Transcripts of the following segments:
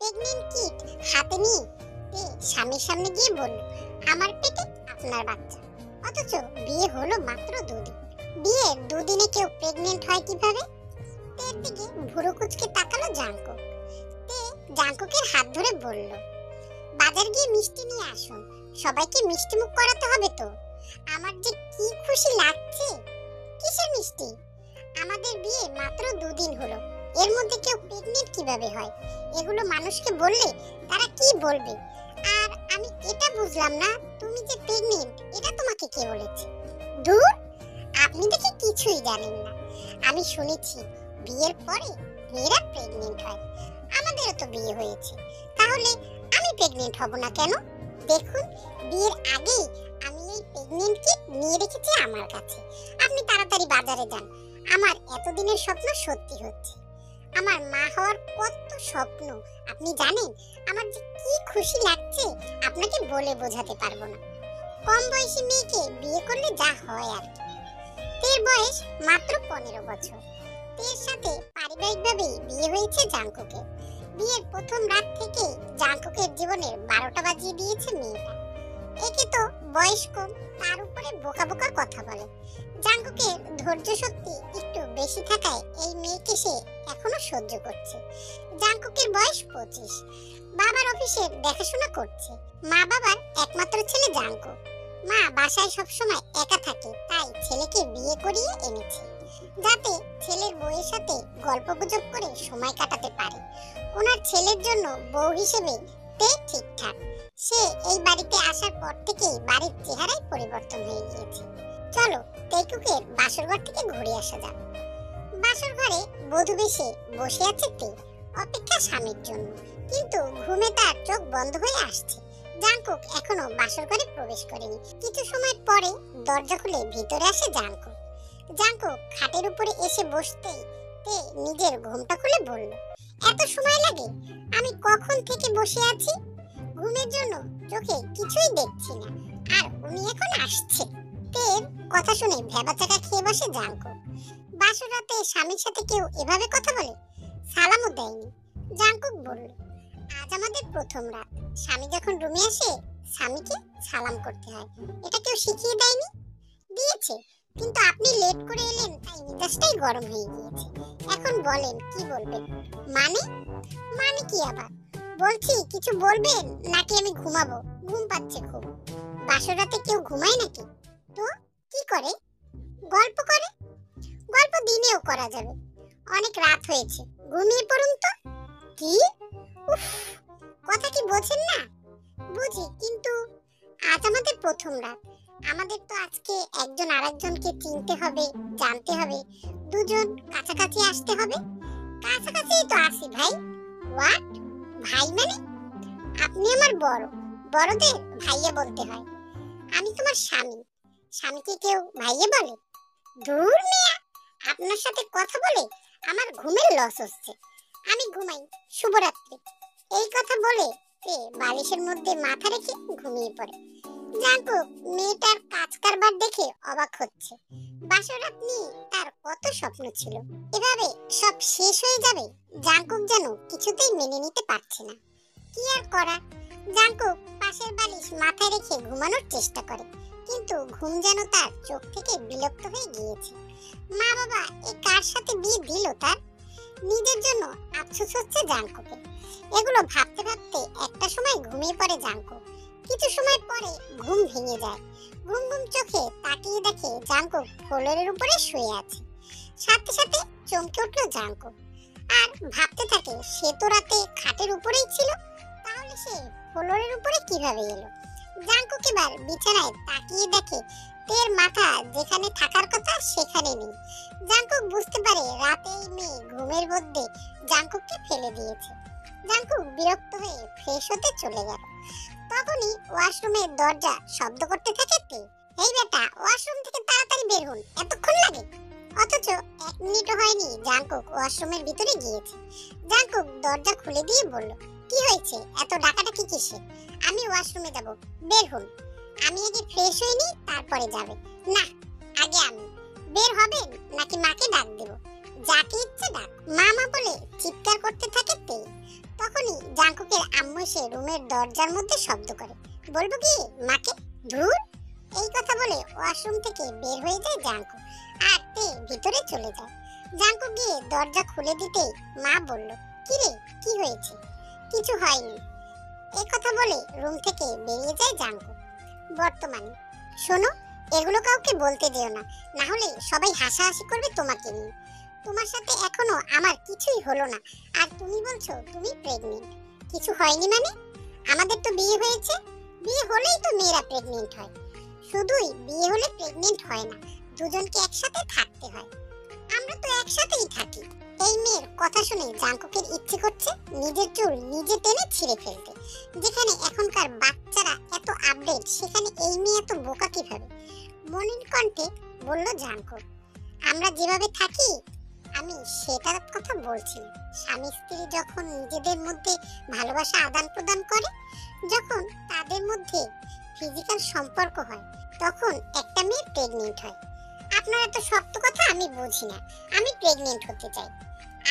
Pregnant kit হাতে নিয়ে স্বামীর সামনে গিয়ে বলল, আমার পেটে আপনার বাচ্চা। অথচ বিয়ে হলো মাত্র 2 দিন। বিয়ের 2 দিনে কেউ প্রেগনেন্ট হয় কিভাবে? তের দিকে ভুরু কুচকে তাকালো জাঙ্কুক। তে জাঙ্কুকের হাত ধরে বলল, বাজার গিয়ে মিষ্টি নিয়ে আসুন, সবাইকে মিষ্টি মুখ করাতে হবে তো। আমার যে কি খুশি লাগছে। কিসের মিষ্টি? আমাদের বিয়ে মাত্র 2 দিন হলো, এর মধ্যে কেউ প্রেগনেন্ট কিভাবে হয়? এগুলো মানুষকে বললে তারা কি বলবে? আর আমি এটা বুঝলাম না, তুমি যে প্রেগনেন্ট এটা তোমাকে কে বলেছে? দূর, আপনি দেখি কিছুই জানেন না। আমি শুনেছি বিয়ের পরে মেয়েরা প্রেগনেন্ট হয়। আমাদেরও তো বিয়ে হয়েছে, তাহলে আমি প্রেগনেন্ট হব না কেন? দেখুন, বিয়ের আগেই আমি এই প্রেগনেন্ট কিট নিয়ে রেখেছি আমার কাছে। আপনি তাড়াতাড়ি বাজারে যান, আমার এতদিনের স্বপ্ন সত্যি হচ্ছে। আমার মা হওয়ার কত স্বপ্ন আপনি জানেন। আমার যে কি খুশি লাগছে আপনাকে বলে বোঝাতে পারবো না। কম বয়সী মেয়েকে বিয়ে করলে যা হয় আর কি। তের বয়স মাত্র 15 বছর। তের সাথে পারিবারিকভাবেই বিয়ে হয়েছে জাঙ্কুকের। বিয়ের প্রথম রাত থেকে জাঙ্কুকের জীবনের 12টা বাজিয়ে দিয়েছে মেয়েটা। একে তো বয়স কম, তার উপরে বোকা বোকা কথা বলে। জাঙ্কুকের ধৈর্য শক্তি একটু বেশি থাকায় এই মেয়েকে সে এখনো সহ্য করছে। জাঙ্কুকের বয়স 25। বাবার অফিসের দেখাশোনা করছে। মা বাবার একমাত্র ছেলে জাঙ্কুক। মা বাসায় সবসময় একা থাকে, তাই ছেলেকে বিয়ে করিয়ে এনেছে, যাতে ছেলের বউয়ের সাথে গল্পগুজব করে সময় কাটাতে পারে। ওনার ছেলের জন্য বউ হিসেবে তে ঠিকঠাক। সে এই বাড়িতে আসার পর থেকেই বাড়ির চেহারাই পরিবর্তন হয়ে গিয়েছে। চলো তেকুকের বাসরঘর থেকে ঘুরে আসা যাক। বাসর ঘরে বধূ বেশে বসে আছে তে, অপেক্ষা স্বামীর জন্য। কিন্তু ঘুমে তার চোখ বন্ধ হয়ে আসছে। জাঙ্কুক এখনো বাসর ঘরে প্রবেশ করেনি। কিছু সময় পরে দরজা খুলে ভিতরে আসে জাঙ্কুক। জাঙ্কুক খাটের উপরে এসে বসতেই তে নিজের ঘুমটা খুলে বলল, এত সময় লাগে? আমি কখন থেকে বসে আছি, ঘুমের জন্য চোখে কিছুই দেখছি না, আর উনি এখন আসছে। তের কথা শুনে ভেবাচাকা খেয়ে বসে জাঙ্কুক। বাসর রাতে স্বামীর সাথে কেউ এভাবে কথা বলে? সালামও দেয়নি। জাঙ্কুক বলল, আজ আমাদের প্রথম রাত। স্বামী যখন রুমে আসে স্বামীকে সালাম করতে হয়, এটা কেউ শিখিয়ে দেয়নি? দিয়েছে, কিন্তু আপনি লেট করে এলেন তাই মেজাজটাই গরম হয়ে গিয়েছে। এখন বলেন কি বলবেন? মানে? মানে কি আবার? বলছি কিছু বলবেন নাকি আমি ঘুমাবো? ঘুম পাচ্ছে খুব। বাসর রাতে কেউ ঘুমায় নাকি? তো কি করে? গল্প করে। গল্প দিনেও করা যাবে, অনেক রাত হয়েছে, ঘুমিয়ে পড়ুন তো। কি? উফ, কথা কি বোঝেন না? বুঝি, কিন্তু আজ আমাদের প্রথম রাত। আমাদের তো আজকে একজন আরেকজনকে চিনতে হবে, জানতে হবে, দুজন কাছাকাছি আসতে হবে। কাছাকাছি তো আসি ভাই। হোয়াট? ভাই মানে? আপনি আমার বড়, বড়দের ভাইয়া বলতে হয়। আমি তোমার স্বামী, স্বামীকে কেউ ভাইয়া বলে? দূর মিয়া, আপনার সাথে কথা বলে আমার ঘুমের লস হচ্ছে। আমি ঘুমাই, শুভরাত্রি। এই কথা বলে তে বালিশের মধ্যে মাথা রেখে ঘুমিয়ে পড়ে। জাঙ্কুক মেয়েটার কাজ কারবার দেখে অবাক হচ্ছে। বাসর রাত নিয়ে তার কত স্বপ্ন ছিল, এভাবে সব শেষ হয়ে যাবে জাঙ্কুক যেন কিছুতেই মেনে নিতে পারছে না। কি আর করা, জাঙ্কুক পাশের বালিশ মাথায় রেখে ঘুমানোর চেষ্টা করে, কিন্তু ঘুম যেন তার চোখ থেকে বিলুপ্ত হয়ে গিয়েছে। মা বাবা এ কার সাথে বিয়ে দিল তার? নিজের জন্য আফসোস হচ্ছে জাঙ্কুকের। এগুলো ভাবতে ভাবতে একটা সময় ঘুমিয়ে পড়ে জাঙ্কুক। কিছু সময় পরে ঘুম ভেঙে যায়। ঘুম ঘুম চোখে তাকিয়ে দেখে জাঙ্কুক ফ্লোরের উপরে শুয়ে আছে। সাথে সাথে চমকে উঠল জাঙ্কুক, আর ভাবতে থাকে সে তো রাতে খাটের উপরেই ছিল, তাহলে সে ফ্লোরের উপরে কিভাবে এলো? জাঙ্কুক এবার বিছানায় তাকিয়ে দেখে তের মাথা যেখানে থাকার কথা সেখানে নেই। জাঙ্কুক বুঝতে পারে রাতে এই মেয়ে ঘুমের মধ্যে জাঙ্কুককে ফেলে দিয়েছে। জাঙ্কুক বিরক্ত হয়ে ফ্রেশ হতে চলে গেল। তখনই ওয়াশরুমের দরজা শব্দ করতে থাকে তে। এই বেটা, ওয়াশরুম থেকে তাড়াতাড়ি বের হন, এতক্ষণ লাগে? অথচ 1 মিনিটও হয়নি জাঙ্কুক ওয়াশরুমের ভিতরে গিয়েছে। জাঙ্কুক দরজা খুলে দিয়ে বলল, কি হয়েছে, এত ডাকাডাকি কিসে? আমি ওয়াশরুমে যাব, বের হন। আমি আগে ফ্রেশ হইনি, তারপরে যাবে? না, আগে আমি। বের হবেন নাকি মাকে ডাক দেব? যাকে ইচ্ছে ডাক। মামা বলে চিৎকার করতে থাকে তে। তখনই জাঙ্কুকের আম্মু এসে রুমের দরজার মধ্যে শব্দ করে। বলবো কি মাকে? ধুর। এই কথা বলে ওয়াশরুম থেকে বের হয়ে যায় জাঙ্কুক আর তে ভিতরে চলে যায়। জাঙ্কুক গিয়ে দরজা খুলে দিতেই মা বলল, কিরে কি হয়েছে? কিছু হয়নি। এই কথা বলে রুম থেকে বেরিয়ে যায় জাঙ্কুক। বর্তমানে শোনো, এগুলো কাউকে বলতে দিও না, না হলে সবাই হাসাহাসি করবে তোমাকে নিয়ে। তোমার সাথে এখনো আমার কিছুই হলো না আর তুমি বলছো তুমি প্রেগনেন্ট। কিছু হয়নি মানে? আমাদের তো বিয়ে হয়েছে, বিয়ে হলেই তো মেয়েরা প্রেগনেন্ট হয়। শুধুই বিয়ে হলে প্রেগনেন্ট হয় না, দুজনকে একসাথে থাকতে হয়। আমরা তো একসাথেই থাকি। এই মেয়ের কথা শুনে জাঙ্কুকের ইচ্ছে করছে নিজের চুল নিজে টেনে ছিঁড়ে ফেলতে। যেখানে এখনকার বাচ্চারা এত আপডেট, সেখানে এই মেয়ে এত বোকা কিভাবে? মনির কণ্ঠে বলল জাঙ্কুক, আমরা যেভাবে থাকি আমি সেটার কথা বলছি না। স্বামী স্ত্রী যখন নিজেদের মধ্যে ভালোবাসা আদান প্রদান করে, যখন তাদের মধ্যে ফিজিক্যাল সম্পর্ক হয়, তখন একটা মেয়ে প্রেগনেন্ট হয়। আপনার এত শক্ত কথা আমি বুঝি না। আমি প্রেগনেন্ট হতে চাই।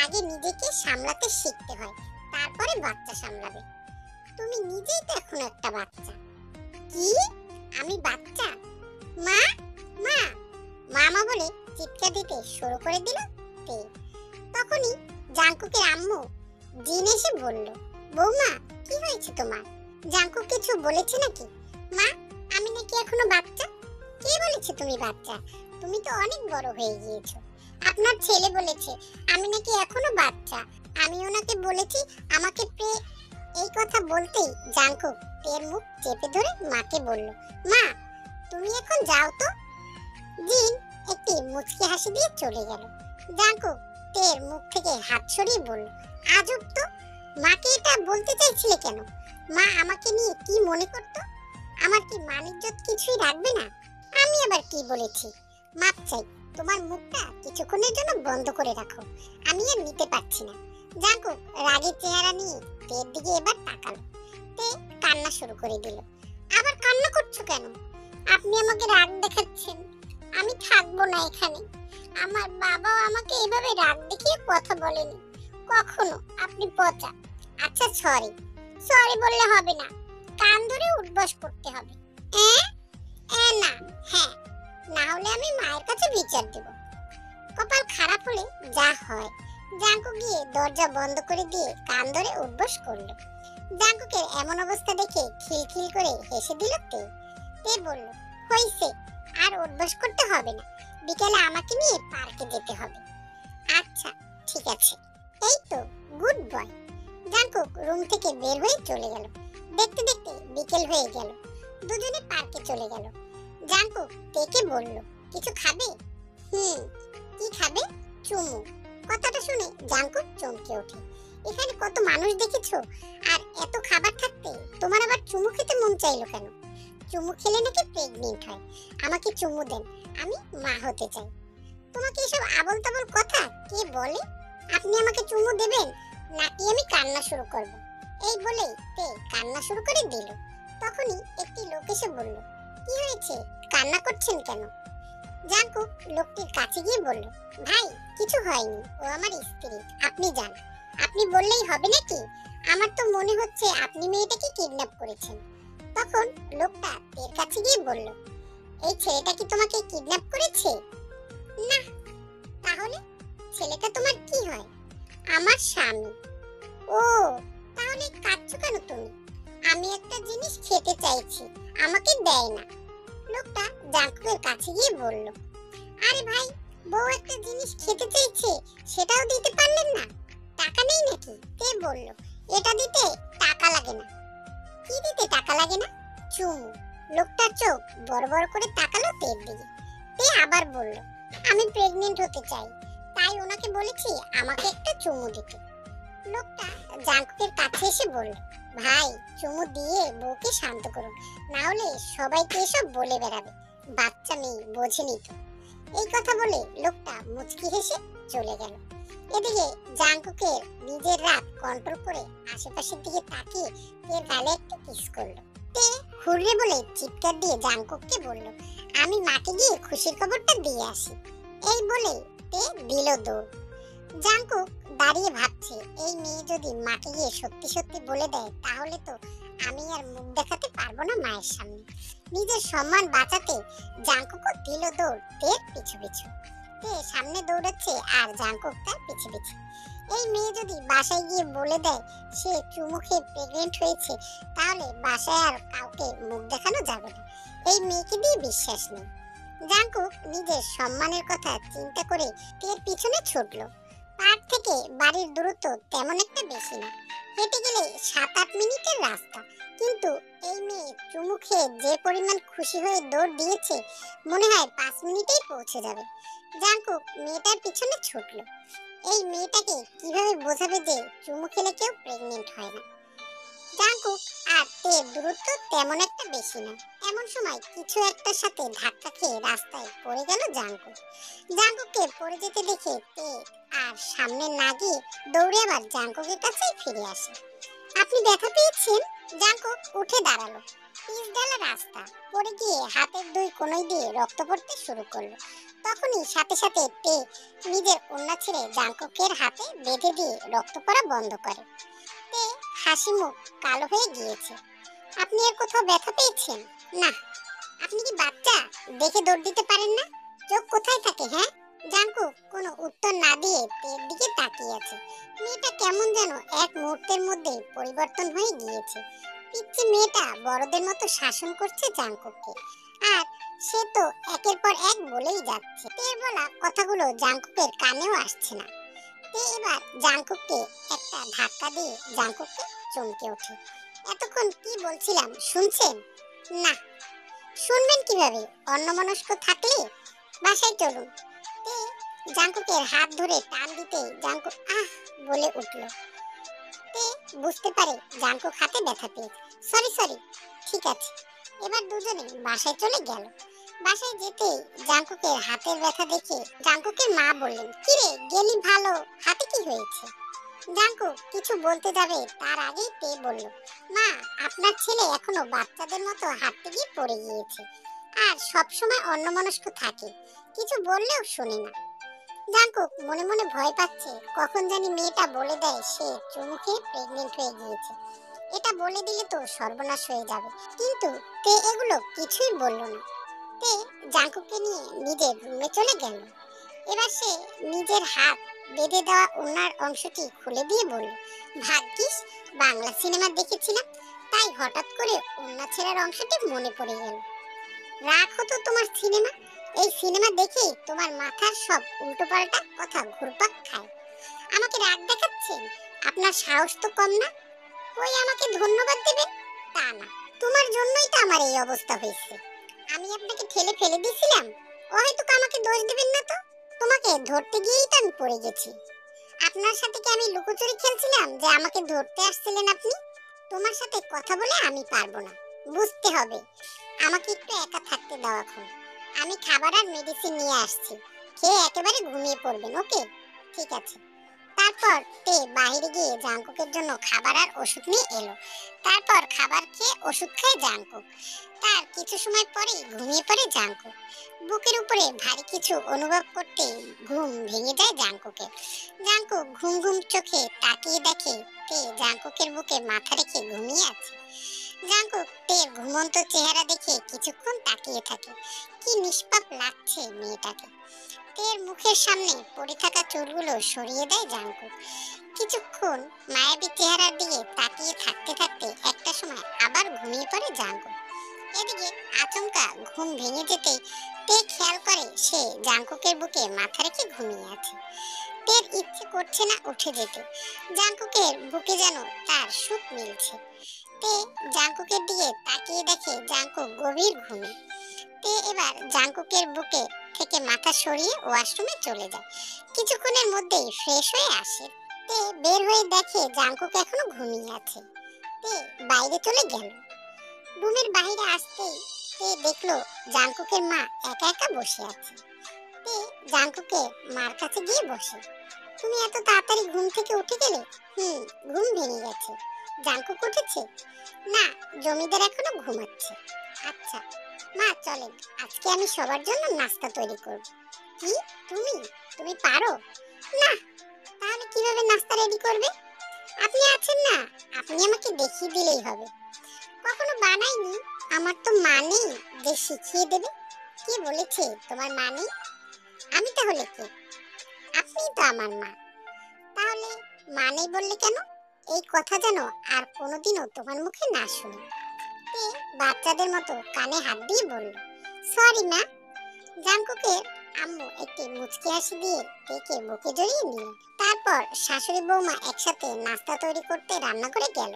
আগে নিজেকে সামলাতে শিখতে হয়, তারপরে বাচ্চা সামলাবে। তুমি নিজেই তো এখন একটা বাচ্চা। কি? আমি বাচ্চা? মা মা মামা বলে চিৎকার দিতে শুরু করে দিল তে। তখনই জাঙ্কুকের আম্মু জিন এসে বলল, বৌমা কি হয়েছে তোমার? জাঙ্কুক কিছু বলেছে নাকি? মা আমি নাকি এখনো বাচ্চা? কে বলেছে তুমি বাচ্চা? তুমি তো অনেক বড় হয়ে গিয়েছো। আপনার ছেলে বলেছে আমি নাকি এখনো বাচ্চা। আমি ওনাকে বলেছি আমাকে এই কথা বলতেই জাঙ্কুক তের মুখ চেপে ধরে মাকে বলল, মা তুমি এখন যাও তো। জিন একটি মুচকি হাসি দিয়ে চলে গেল। জাঙ্কুক তের মুখ থেকে হাত সরিয়ে বলল, আজব তো, মাকে এটা বলতে চাইছিলে কেন? মা আমাকে নিয়ে কি মনে করতো? আমার কি মান-ইজ্জত কিছুই রাখবে না? আমি আবার কি বলেছি? মাপ চাই। তোমার মুখটা কিছুক্ষণের জন্য বন্ধ করে রাখো, আমি আর নিতে পারছি না। জাঙ্কুক রাগের চেহারা নিয়ে তের দিকে এবার তাকালো। তে কান্না শুরু করে দিল। আবার কান্না করছো কেন? আপনি আমাকে রাগ দেখাচ্ছেন। আমি থাকবো না এখানে। আমার বাবাও আমাকে এভাবে রাগ দেখিয়ে কথা বলেনি কখনো। আপনি পচা। আচ্ছা সরি। সরি বললে হবে না, কান ধরে উঠবস করতে হবে। না হ্যাঁ, না হলে আমি মায়ের কাছে বিচার দেব। কপাল খারাপ হলে যা হয়। জাঙ্কুক গিয়ে দরজা বন্ধ করে দিয়ে কান ধরে উঠবস করলো। জাঙ্কুকের এমন অবস্থা দেখে খিলখিল করে হেসে দিল তে। তে বলল, হইছে, আর উঠবস করতে হবে না। বিকেলে আমাকে নিয়ে পার্কে যেতে হবে। আচ্ছা ঠিক আছে। এই তো গুড বয়। জাঙ্কুক রুম থেকে বের হয়ে চলে গেল। দেখতে দেখতে বিকেল হয়ে গেল। দুজনে পার্কে চলে গেল। জাঙ্কুক তেকে বলল, কিছু খাবে? কি খাবে? চুমু। কথাটা শুনে জাঙ্কুক চমকে ওঠে। এখানে কত মানুষ দেখেছো, আর এত খাবার থাকতে তোমার আবার চুমু খেতে মন চাইলো কেন? চুমু খেলে নাকি প্রেগনেন্ট হয়। আমাকে চুমু দেন, আমি মা হতে চাই। তোমাকে এসব আবল তাবল কথা কে বলে? আপনি আমাকে চুমু দেবেন নাকি আমি কান্না শুরু করব? এই বলেই তে কান্না শুরু করে দিল। তখনই একটি লোক এসে বলল, কি হয়েছে, কান্না করছেন কেন? জাঙ্কুক লোকটির কাছে গিয়ে বলল, ভাই কিছু হয়নি, ও আমার স্ত্রী, আপনি যান। আপনি বললেই হবে নাকি? আমার তো মনে হচ্ছে আপনি মেয়েটাকে কিডন্যাপ করেছেন। তখন লোকটা তের কাছে গিয়ে বলল, এই ছেলেটা কি তোমাকে কিডন্যাপ করেছে? না। তাহলে ছেলেটা তোমার কি হয়? আমার স্বামী। ও, তাহলে কাঁদছো কেন তুমি? আমি একটা জিনিস খেতে চাইছি, আমাকে দেয় না। লোকটা জাঙ্কুকের কাছে গিয়ে বলল, আরে ভাই, বউ একটা জিনিস খেতে চাইছে, সেটাও দিতে পারলেন না? টাকা নেই নাকি? কে বলল এটা দিতে টাকা লাগে না? কি দিতে টাকা লাগে না? চুমু। লোকটার চোখ বড় বড় করে তাকালো তের দিকে। তে আবার বলল, আমি প্রেগনেন্ট হতে চাই, তাই ওনাকে বলেছি আমাকে একটা চুমু দিতে। লোকটা জাঙ্কুকের কাছে এসে বলল, ভাই চুমু দিয়ে বউকে শান্ত করুন, না হলে সবাইকে এসব বলে বেড়াবে। বাচ্চা মেয়ে বোঝেনি তো। এই কথা বলে লোকটা মুচকি হেসে চলে গেল। এদিকে জাঙ্কুকের নিজের রাগ কন্ট্রোল করে আশেপাশের দিকে তাকিয়ে তের গালে একটা কিস করলো। তে হুররে বলে চিৎকার দিয়ে জাঙ্কুককে বলল, আমি মাকে গিয়ে খুশির খবরটা দিয়ে আসি। এই বলে তে দিল দৌড়। জাংকুক দাঁড়িয়ে ভাবছে, এই মেয়ে যদি মাকে গিয়ে সত্যি সত্যি বলে দেয় তাহলে তো আমি আর মুখ দেখাতে পারবো না মায়ের সামনে। নিজের সম্মান বাঁচাতে জাংকুকও দিল দৌড় তের পিছু পিছু। তে সামনে দৌড়াচ্ছে আর জাংকুক তার পিছু পিছু। এই মেয়ে যদি বাসায় গিয়ে বলে দেয় সে চুমু খেয়ে প্রেগনেন্ট হয়েছে, তাহলে বাসায় আর কাউকে মুখ দেখানো যাবে না। এই মেয়েকে দিয়ে বিশ্বাস নেই। জাংকুক নিজের সম্মানের কথা চিন্তা করে তের পিছনে ছুটলো। পার্ক থেকে বাড়ির দূরত্ব তেমন একটা বেশি না, হেঁটে গেলে 7-8 মিনিটের রাস্তা। কিন্তু এই মেয়ে চুমু খেয়ে যে পরিমাণ খুশি হয়ে দৌড় দিয়েছে, মনে হয় 5 মিনিটেই পৌঁছে যাবে। জাংকুক মেয়েটার পিছনে ছুটলো। এই মেয়েটাকে কিভাবে বোঝাবে যে চুমু খেলে কেউ প্রেগনেন্ট হয় না। জাংকুক আর তের দূরত্ব তেমন একটা বেশি না। এমন সময় কিছু একটার সাথে ধাক্কা খেয়ে রাস্তায় পড়ে গেল জাংকুক। জাংকুককে পড়ে যেতে দেখে তে আর সামনে না গিয়ে দৌড়ে আবার জাংকুকের কাছেই ফিরে আসে। আপনি ব্যথা পেয়েছেন? জাংকুক উঠে দাঁড়ালো। পিচ ঢালা রাস্তা, পড়ে গিয়ে হাতের দুই কোণই দিয়ে রক্ত পড়তে শুরু করলো। তখনই সাথে সাথে তে নিজের ওড়না ছেড়ে জাংকুকের হাতে বেঁধে দিয়ে রক্ত পড়া বন্ধ করে। তে হাসি মুখ কালো হয়ে গিয়েছে। আপনি আর কোথাও ব্যথা পেয়েছেন? না। আপনি কি বাচ্চা, দেখে দৌড় দিতে পারেন না? চোখ কোথায় থাকে? হ্যাঁ। জাংকুক কোনো উত্তর না দিয়ে তের দিকে তাকিয়ে আছে। মেয়েটা কেমন যেন এক মুহূর্তের মধ্যে পরিবর্তন হয়ে গিয়েছে। পিচ্চি মেয়েটা বড়দের মতো শাসন করছে জাংকুককে, আর সে তো একের পর এক বলেই যাচ্ছে। তের বলা কথাগুলো জাংকুকের কানেও আসছে না। তে এবার জাংকুককে একটা ধাক্কা দিয়ে জাংকুককে চমকে ওঠে। এতক্ষণ কি বলছিলাম শুনছেন? না। শুনবেন কিভাবে অন্যমনস্ক থাকলে? বাসায় চলুন। তে জাংকুকের হাত ধরে টান দিতে জাংকুক আহ বলে উঠল। তে বুঝতে পারে জাংকুক হাতে ব্যথা পেয়েছে। সরি সরি, ঠিক আছে। এবার দুজনে বাসায় চলে গেল। বাসায় যেতে জাংকুকের হাতের ব্যথা দেখে জাংকুকের মা বললেন, কিরে গেলি ভালো, হাতে কি হয়েছে? জাংকুক কিছু বলতে যাবে তার আগেই তে বলল, মা আপনার ছেলে এখনো বাচ্চাদের মতো হাঁটতে গিয়ে পড়ে গিয়েছে, আর সব সময় অন্যমনস্ক থাকে, কিছু বললেও শুনে না। জাংকুক মনে মনে ভয় পাচ্ছে কখন জানি মেয়েটা বলে দেয় সে চুমু খেয়ে প্রেগনেন্ট হয়ে গিয়েছে। এটা বলে দিলে তো সর্বনাশ হয়ে যাবে। কিন্তু তে এগুলো কিছুই বলল না। তে জাংকুককে নিয়ে নিজের রুমে চলে গেল। এবার সে নিজের হাত বেঁধে দেওয়া ওনার অংশটি খুলে দিয়ে বলল, ভাগ্যিস বাংলা সিনেমা দেখেছিলাম, তাই হঠাৎ করে ওড়না ছেঁড়ার অংশটি মনে পড়ে গেল। রাগ হতো তোমার সিনেমা, এই সিনেমা দেখে তোমার মাথার সব উল্টোপাল্টা কথা ঘুরপাক খায়। আমাকে রাগ দেখাচ্ছেন? আপনার সাহস তো কম না। ওই আমাকে ধন্যবাদ দেবেন তা না, তোমার জন্যই তো আমার এই অবস্থা হয়েছে। আমি আপনাকে ঠেলে ফেলে দিয়েছিলাম, ও হয়তো আমাকে দোষ দেবেন না তো। তোমাকে ধরতে গিয়েই তো আমি পড়ে গেছি। আপনার সাথে কি আমি লুকোচুরি খেলছিলাম যে আমাকে ধরতে আসছিলেন আপনি? তোমার সাথে কথা বলে আমি পারবো না, বুঝতে হবে। আমাকে একটু একা থাকতে দাও এখন। আমি খাবার আর মেডিসিন নিয়ে আসছি, খেয়ে একেবারে ঘুমিয়ে পড়বেন, ওকে? ঠিক আছে। তারপর তে বাইরে গিয়ে জাংকুকের জন্য খাবার আর ওষুধ নিয়ে এলো। তারপর খাবার খেয়ে ওষুধ খায় জাংকুক। তার কিছু সময় পরেই ঘুমিয়ে পড়ে জাংকুক। বুকের উপরে ভারী কিছু অনুভব করতে ঘুম ভেঙে যায় জাংকুকের। জাংকুক ঘুম ঘুম চোখে তাকিয়ে দেখে তে জাংকুকের বুকে মাথা রেখে ঘুমিয়ে আছে। জাংকুক তের ঘুমন্ত চেহারা দেখে কিছুক্ষণ তাকিয়ে থাকে। কি নিষ্পাপ লাগছে মেয়েটাকে। তের মুখের সামনে পড়ে থাকা চুলগুলো সরিয়ে দেয় জাংকুক। কিছুক্ষণ মায়াবী চেহারার দিকে তাকিয়ে থাকতে থাকতে একটা সময় আবার ঘুমিয়ে পড়ে জাংকুক। এদিকে আচমকা ঘুম ভেঙে যেতে তে খেয়াল করে সে জাংকুকের বুকে মাথা রেখে ঘুমিয়ে আছে। তের ইচ্ছে করছে না উঠে যেতে। জাংকুকের বুকে যেন তার সুখ মিলছে। তে জাংকুকের দিকে তাকিয়ে দেখে জাংকুক গভীর ঘুমে। তে এবার জাংকুকের বুকে থেকে মাথা সরিয়ে ওয়াশরুমে চলে যায়। কিছুক্ষণের মধ্যেই ফ্রেশ হয়ে আসে। তে বের হয়ে দেখে জাংকুক এখনো ঘুমিয়ে আছে। তে বাইরে চলে গেল। রুমের বাইরে আসতেই তে দেখলো জাংকুকের মা একা একা বসে আছে। তে জাংকুকের মার কাছে গিয়ে বসে। তুমি এত তাড়াতাড়ি ঘুম থেকে উঠে গেলে? ঘুম ভেঙে গেছে। জাংকুক উঠেছে? না, জমিদার এখনো ঘুমাচ্ছে। আচ্ছা মা, চলেন আজকে আমি সবার জন্য নাস্তা তৈরি করব। কি? তুমি তুমি পারো? না, তাহলে কিভাবে নাস্তা রেডি করবে? আপনি আছেন না, আপনি আমাকে দেখিয়ে দিলেই হবে। কখনো বানাইনি, আমার তো মা নেই যে শিখিয়ে দেবে। কে বলেছে তোমার মা নেই? আমি তাহলে কে? আপনিই তো আমার মা। তাহলে মা নেই বললে কেন? এই কথা যেন আর কোনোদিনও তোমার মুখে না শুনি। তে বাচ্চাদের মতো কানে হাত দিয়ে বলল, সরি মা। জাঙ্কুকের আম্মু একটি মুচকি হাসি দিয়ে তেকে বুকে জড়িয়ে নিলেন। তারপর শাশুড়ি বৌমা একসাথে নাস্তা তৈরি করতে রান্নাঘরে গেল।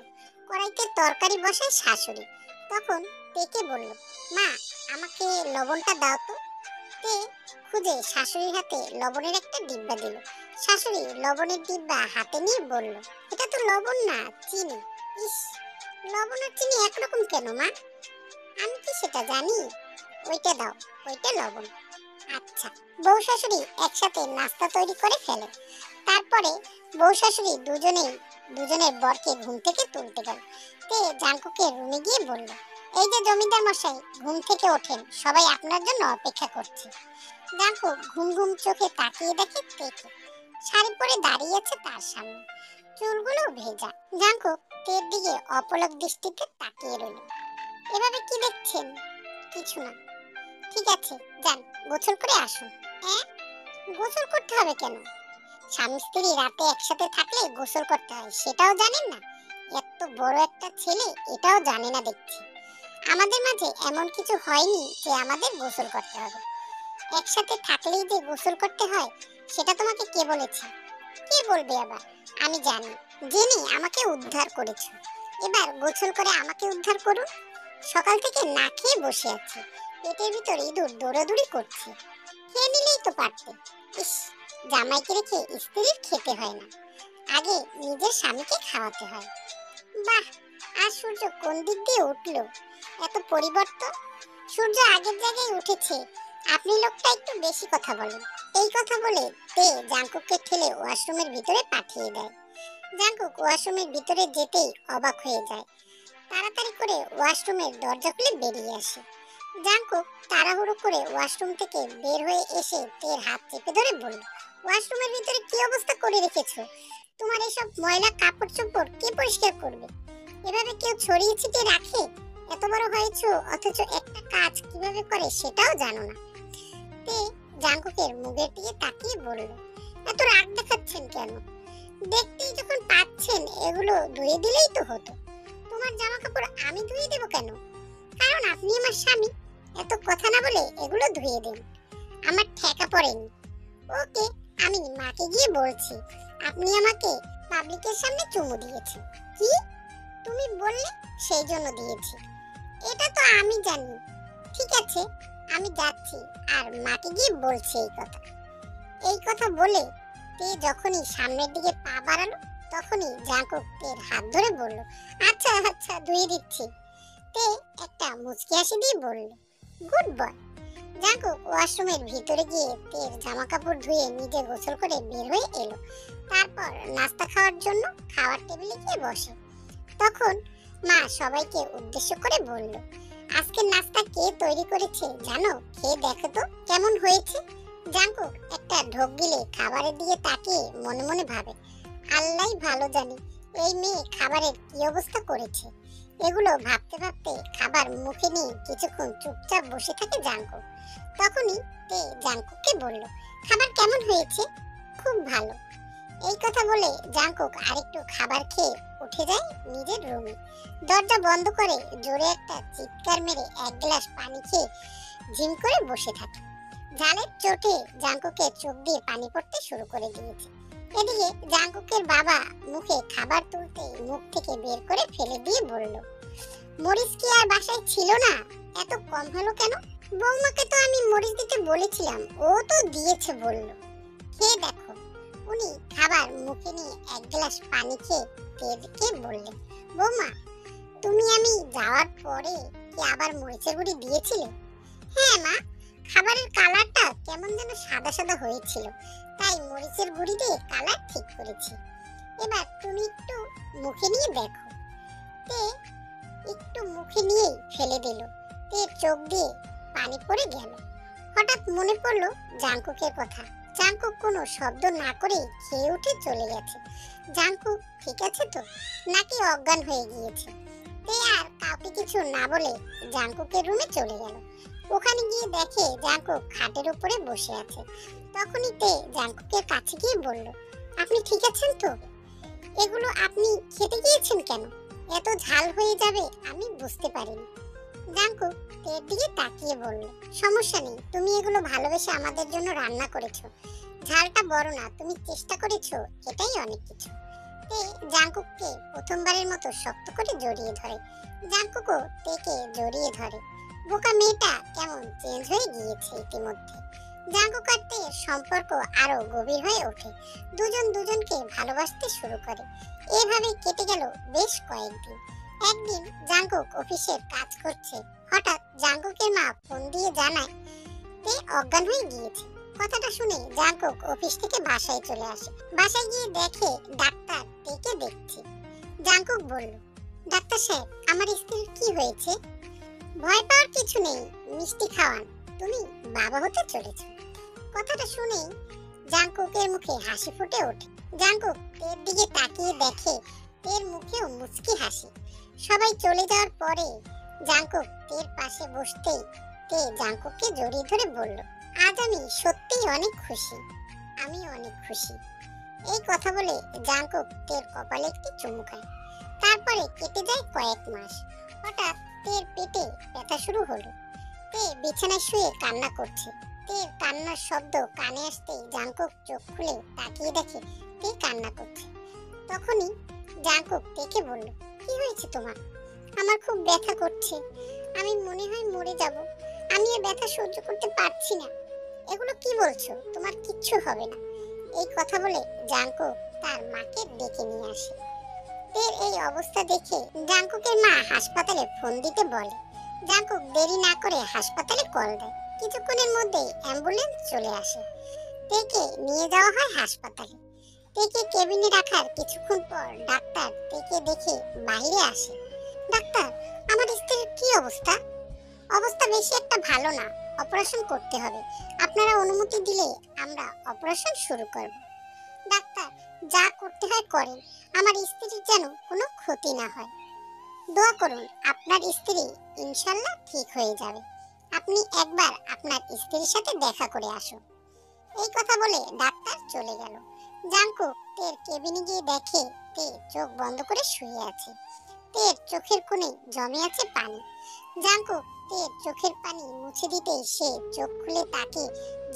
কড়াইতে তরকারি বসায় শাশুড়ি। তখন তেকে বলল, মা আমাকে লবণটা দাও তো। তে খুঁজে শাশুড়ির হাতে লবণের একটা ডিব্বা দিল। শাশুড়ি লবণের ডিব্বা হাতে নিয়ে বলল, এটা তো লবণ না, চিনি। ইস, লবণ আর চিনি একরকম কেন মা? আমি কি সেটা জানি? ওইটা দাও, ওইটা লবণ। আচ্ছা। বউ শাশুড়ি একসাথে নাস্তা তৈরি করে ফেলে। তারপরে বউ শাশুড়ি দুজনের বরকে ঘুম থেকে তুলতে গেল। তে জাঙ্কুকের রুমে গিয়ে বলল, এই যে জমিদার মশাই, ঘুম থেকে ওঠেন, সবাই আপনার জন্য অপেক্ষা করছে। জাঙ্কুক ঘুম ঘুম চোখে তাকিয়ে দেখে তেকে শাড়ি পরে দাঁড়িয়ে আছে তার সামনে, চুলগুলো ভেজা। জাঙ্কুক তের দিকে অপলক দৃষ্টিতে তাকিয়ে রইল। এভাবে কি দেখছেন? কিছু না। ঠিক আছে, যান গোসল করে আসুন। হ্যাঁ, গোসল করতে হবে কেন? স্বামী স্ত্রী রাতে একসাথে থাকলে গোসল করতে হয়, সেটাও জানেন না? এত বড় একটা ছেলে এটাও জানে না দেখছি। আমাদের মাঝে এমন কিছু হয়নি যে আমাদের গোসল করতে হবে। একসাথে থাকলেই যে গোসল করতে হয় সেটা তোমাকে কে বলেছে? কে বলবে আবার? আমি জানি, জেনে আমাকে উদ্ধার করেছো। এবার গোসল করে আমাকে উদ্ধার করুন। সকাল থেকে না খেয়ে বসে আছি, পেটের ভিতর ইঁদুর দৌড়াদৌড়ি করছে। খেয়ে নিলেই তো পারতে। ইস, জামাইকে রেখে স্ত্রীর খেতে হয় না, আগে নিজের স্বামীকে খাওয়াতে হয়। বাহ, আজ সূর্য কোন দিক দিয়ে উঠলো? এত পরিবর্তন। সূর্য আগের জায়গায় উঠেছে, আপনি লোকটা একটু বেশি কথা বলেন। এই কথা বলে তে জাঙ্কুককে ঠেলে ওয়াশরুমের ভিতরে পাঠিয়ে দেয়। জাঙ্কুক ওয়াশরুমের ভিতরে যেতেই অবাক হয়ে যায়। তাড়াতাড়ি করে ওয়াশরুমের দরজা খুলে বেরিয়ে আসে। জাঙ্কুক তাড়াহুড়ো করে ওয়াশরুম থেকে বের হয়ে এসে তের হাত চেপে ধরে বলল, ওয়াশরুমের ভিতরে কি অবস্থা করে রেখেছো? তোমার এসব ময়লা কাপড় চোপড় কে পরিষ্কার করবে? এভাবে কেউ ছড়িয়ে ছিটিয়ে রাখে? এত বড় হয়েছো অথচ একটা কাজ কিভাবে করে সেটাও জানো না। তে জাঙ্কুকের মুখের দিকে তাকিয়ে বলল, এত রাগ দেখাচ্ছেন কেন? দেখতেই যখন পাচ্ছেন এগুলো ধুয়ে দিলেই তো হতো। তোমার জামা কাপড় আমি ধুয়ে দেবো কেন? কারণ আপনি আমার স্বামী। এত কথা না বলে এগুলো ধুয়ে দিন, আমার ঠেকা পড়েনি। ওকে, আমি মাকে গিয়ে বলছি আপনি আমাকে পাবলিকের সামনে চুমু দিয়েছেন। কি? তুমি বললে সেই জন্য দিয়েছি। এটা তো আমি জানি। ঠিক আছে, আমি যাচ্ছি আর মাকে গিয়ে বলছি এই কথা বলে তে যখনই সামনের দিকে পা বাড়ালো তখনই জাঙ্কুক তের হাত ধরে বলল, আচ্ছা আচ্ছা ধুয়ে দিচ্ছি। তে একটা মুচকি হাসি দিয়ে বলল, গুড বয়। জাঙ্কুক ওয়াশরুমের ভিতরে গিয়ে তের জামা কাপড় ধুয়ে নিজে গোসল করে বের হয়ে এলো। তারপর নাস্তা খাওয়ার জন্য খাওয়ার টেবিলে গিয়ে বসে। তখন মা সবাইকে উদ্দেশ্য করে বলল, আজকের নাস্তা কে তৈরি করেছে জানো? খেয়ে দেখো তো কেমন হয়েছে। জাঙ্কুক একটা ঢোক গিলে খাবারের দিকে তাকিয়ে মনে মনে ভাবে, আল্লাহই ভালো জানে এই মেয়ে খাবারের কি অবস্থা করেছে। এগুলো ভাবতে ভাবতে খাবার মুখে নিয়ে কিছুক্ষণ চুপচাপ বসে থাকে জাঙ্কুক। তখনই তে জাঙ্কুককে বলল, খাবার কেমন হয়েছে? খুব ভালো। এই কথা বলে জাঙ্কুক আরেকটু খাবার খেয়ে উঠে যায় নিজের রুমে। দরজা বন্ধ করে জোরে একটা চিৎকার মেরে এক গ্লাস পানি খেয়ে ঝিম করে বসে থাকে। ঝালের চোটে জাঙ্কুকের চোখ দিয়ে পানি পড়তে শুরু করে দিয়েছে। এদিকে জাঙ্কুকের বাবা মুখে খাবার তুলতে মুখ থেকে বের করে ফেলে দিয়ে বলল, মরিচ কি আর বাসায় ছিল না? এত কম হলো কেন? বৌমাকে তো আমি মরিচ দিতে বলেছিলাম, ও তো দিয়েছে বলল। খেয়ে দেখো। উনি খাবার মুখে নিয়ে এক গ্লাস পানি খেয়ে তেকে বললেন, বৌমা তুমি আমি যাওয়ার পরে কি আবার মরিচের গুঁড়ি দিয়েছিলে? হ্যাঁ মা, খাবারের কালারটা কেমন যেন সাদা সাদা হয়েছিল, তাই মরিচের গুঁড়ি দিয়ে কালার ঠিক করেছি। এবার তুমি একটু মুখে নিয়ে দেখো। তে একটু মুখে নিয়েই ফেলে দিল। তে চোখ দিয়ে পানি পড়ে গেল। হঠাৎ মনে পড়লো জাঙ্কুকের কথা। জাংকুক কোনো শব্দ না করে খেয়ে উঠে চলে গেছে। জাংকুক ঠিক আছে তো, নাকি অজ্ঞান হয়ে গিয়েছে? তে আর কাউকে কিছু না বলে জাংকুকের রুমে চলে গেল। ওখানে গিয়ে দেখে জাংকুক খাটের উপরে বসে আছে। তখনই তে জাংকুকের কাছে গিয়ে বলল, আপনি ঠিক আছেন তো? এগুলো আপনি খেতে গিয়েছেন কেন? এত ঝাল হয়ে যাবে আমি বুঝতে পারিনি। জাংকুক তের দিকে তাকিয়ে বলল, সমস্যা নেই, তুমি এগুলো ভালোবেসে আমাদের জন্য রান্না করেছো। ঝালটা বড় না, তুমি চেষ্টা করেছো, এটাই অনেক কিছু। তে জাংকুককে প্রথমবারের মতো শক্ত করে জড়িয়ে ধরে। জাংকুকও তেকে জড়িয়ে ধরে। বোকা মেয়েটা কেমন চেঞ্জ হয়ে গিয়েছে ইতিমধ্যে। জাংকুক আর তের সম্পর্ক আরো গভীর হয়ে ওঠে। দুজন দুজনকে ভালোবাসতে শুরু করে। এভাবে কেটে গেল বেশ কয়েকদিন। একদিন জাংকুক অফিসের কাজ করছে। হঠাৎ জাংকুকের মা ফোন দিয়ে জানায় তে অজ্ঞান হয়ে গিয়েছে। কথাটা শুনে জাংকুক অফিস থেকে বাসায় চলে আসে। বাসায় গিয়ে দেখে ডাক্তার তেকে দেখছে। জাংকুক বলল, ডাক্তার সাহেব, আমার স্ত্রীর কি হয়েছে? ভয় পাওয়ার কিছু নেই, মিষ্টি খাওয়ান, তুমি বাবা হতে চলেছ। কথাটা শুনেই জাংকুকের মুখে হাসি ফুটে ওঠে। জাংকুক তের দিকে তাকিয়ে দেখে তের মুখেও মুচকি হাসি। সবাই চলে যাওয়ার পরে জাংকুক তের পাশে বসতেই তে জাংকুককে জড়িয়ে ধরে বলল, আজ আমি সত্যিই অনেক খুশি, আমি অনেক খুশি। এই কথা বলে জাংকুক তের কপালে একটি চুমু খায়। তারপরে কেটে যায় কয়েক মাস। হঠাৎ তের পেটে ব্যথা শুরু হলো। তে বিছানায় শুয়ে কান্না করছে। তের কান্নার শব্দ কানে আসতেই জাংকুক চোখ খুলে তাকিয়ে দেখে তে কান্না করছে। তখনই জাংকুক তেকে বলল, কি হয়েছে তোমার? আমার খুব ব্যথা করছে, আমি মনে হয় মরে যাব, আমি এই ব্যথা সহ্য করতে পারছি না। এগুলো কি বলছো? তোমার কিচ্ছু হবে না। এই কথা বলে জাংকুক তার মাকে ডেকে নিয়ে আসে। তের এই অবস্থা দেখে জাংকুকের মা হাসপাতালে ফোন দিতে বলে। জাংকুক দেরি না করে হাসপাতালে কল দেয়। কিছুক্ষণের মধ্যেই অ্যাম্বুলেন্স চলে আসে। তেকে নিয়ে যাওয়া হয় হাসপাতালে। তেকে কেবিনে রাখার কিছুক্ষণ পর ডাক্তার তেকে দেখে বাইরে আসে। ডাক্তার, আমার স্ত্রীর কি অবস্থা? অবস্থা বেশি একটা ভালো না, অপারেশন করতে হবে। আপনারা অনুমতি দিলে আমরা অপারেশন শুরু করব। ডাক্তার, যা করতে হয় করেন, আমার স্ত্রীর যেন কোনো ক্ষতি না হয়। দোয়া করুন, আপনার স্ত্রী ইনশাআল্লাহ ঠিক হয়ে যাবে। আপনি একবার আপনার স্ত্রীর সাথে দেখা করে আসুন। এই কথা বলে ডাক্তার চলে গেল। জাংকুক তের কেবিনে গিয়ে দেখে তে চোখ বন্ধ করে শুয়ে আছে। তের চোখের কোণে জমে আছে পানি। জাংকুক তের চোখের পানি মুছে দিতেই সে চোখ খুলে তাকে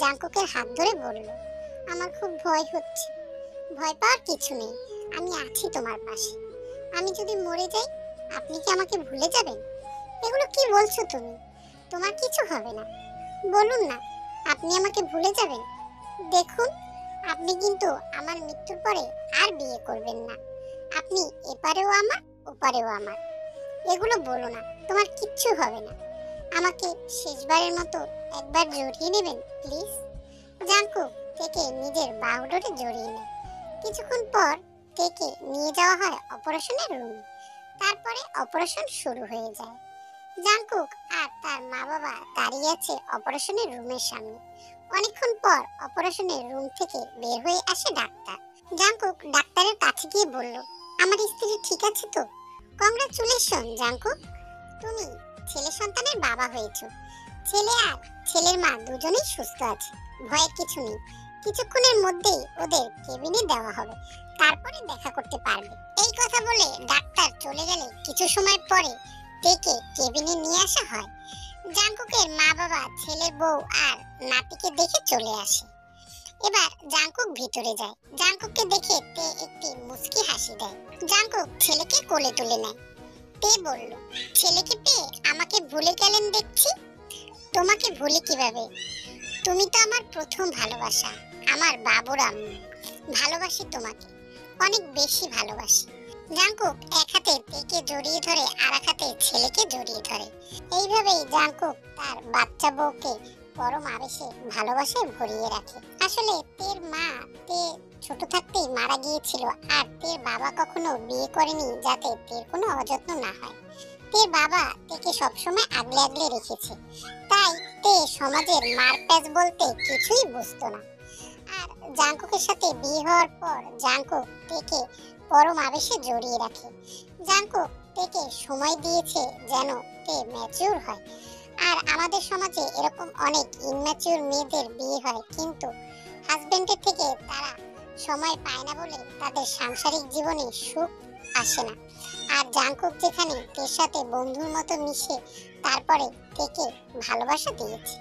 জাংকুকের হাত ধরে বলল, আমার খুব ভয় হচ্ছে। ভয় পাওয়ার কিছু নেই, আমি আছি তোমার পাশে। আমি যদি মরে যাই, আপনি কি আমাকে ভুলে যাবেন? এগুলো কি বলছো তুমি? তোমার কিছু হবে না, বলুন না আপনি আমাকে ভুলে যাবেন। দেখুন, আপনি কিন্তু আমার মৃত্যুর পরে আর বিয়ে করবেন না। আপনি এপারেও আমার, ওপারেও আমার। এগুলো বলো না, তোমার কিচ্ছু হবে না। আমাকে শেষবারের মতো একবার জড়িয়ে নেবেন প্লিজ। জাংকুক থেকে নিজের বাহুডোরে জড়িয়ে নেয়। কিছুক্ষণ পর থেকে নিয়ে যাওয়া হয় অপারেশনের রুমে। তারপরে অপারেশন শুরু হয়ে যায়। জাংকুক আর তার মা বাবা দাঁড়িয়ে আছে অপারেশনের রুমের সামনে। অনেকক্ষণ পর অপারেশনের রুম থেকে বের হয়ে আসে ডাক্তার। জাংকুক ডাক্তারের কাছে গিয়ে বলল, আমার স্ত্রী ঠিক আছে তো? কংগ্রাচুলেশন জাংকুক, তুমি ছেলে সন্তানের বাবা হয়েছো। ছেলে আর ছেলের মা দুজনেই সুস্থ আছে, ভয়ের কিছু নেই। কিছুক্ষণের মধ্যেই ওদের কেবিনে দেওয়া হবে, তারপরে দেখা করতে পারবে। এই কথা বলে ডাক্তার চলে গেলে কিছু সময় পরে তেকে কেবিনে নিয়ে আসা হয়। জাংকুকের মা বাবা, ছেলের বউ আর নাতিকে দেখে চলে আসে। এবার জাংকুক ভিতরে যায়। জাংকুককে দেখে তে একটি মুচকি হাসি দেয়। জাংকুক ছেলেকে কোলে তুলে নেয়। তে বলল, ছেলেকে পেয়ে আমাকে ভুলে গেলেন দেখছি। তোমাকে ভুলি কিভাবে? তুমি তো আমার প্রথম ভালোবাসা, আমার বাবুর আম্মু। ভালোবাসি তোমাকে, অনেক বেশি ভালোবাসি। জাংকুক এক হাতে তেকে জড়িয়ে ধরে আর এক হাতে ছেলেকে জড়িয়ে ধরে। এইভাবেই জাংকুক তার বাচ্চা বউকে পরম আবেশে ভালোবাসায় ভরিয়ে রাখে। আসলে তের মা তে ছোট থাকতেই মারা গিয়েছিল, আর তের বাবা কখনো বিয়ে করেনি যাতে তের কোনো অযত্ন না হয়। তের বাবা তেকে সবসময় আগলে আগলে রেখেছে, তাই তে সমাজের মারপ্যাচ বলতে কিছুই বুঝতো না। আর জাংকুকের সাথে বিয়ে হওয়ার পর জাংকুক তেকে পরম আবেশে জড়িয়ে রাখে। জাংকুক তেকে সময় দিয়েছে যেন তে ম্যাচিউর হয়। আর আমাদের সমাজে এরকম অনেক ইনম্যাচিউর মেয়েদের বিয়ে হয়, কিন্তু হাজবেন্ডের থেকে তারা সময় পায় না বলে তাদের সাংসারিক জীবনে সুখ আসে না। আর জাংকুক যেখানে তের সাথে বন্ধুর মতো মিশে তারপরে তেকে ভালোবাসা দিয়েছে,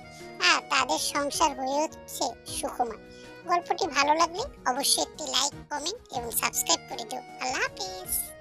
আর তাদের সংসার হয়ে হচ্ছে সুখময়। গল্পটি ভালো লাগলে অবশ্যই একটি লাইক, কমেন্ট এবং সাবস্ক্রাইব করে দিও। আল্লাহ হাফেজ।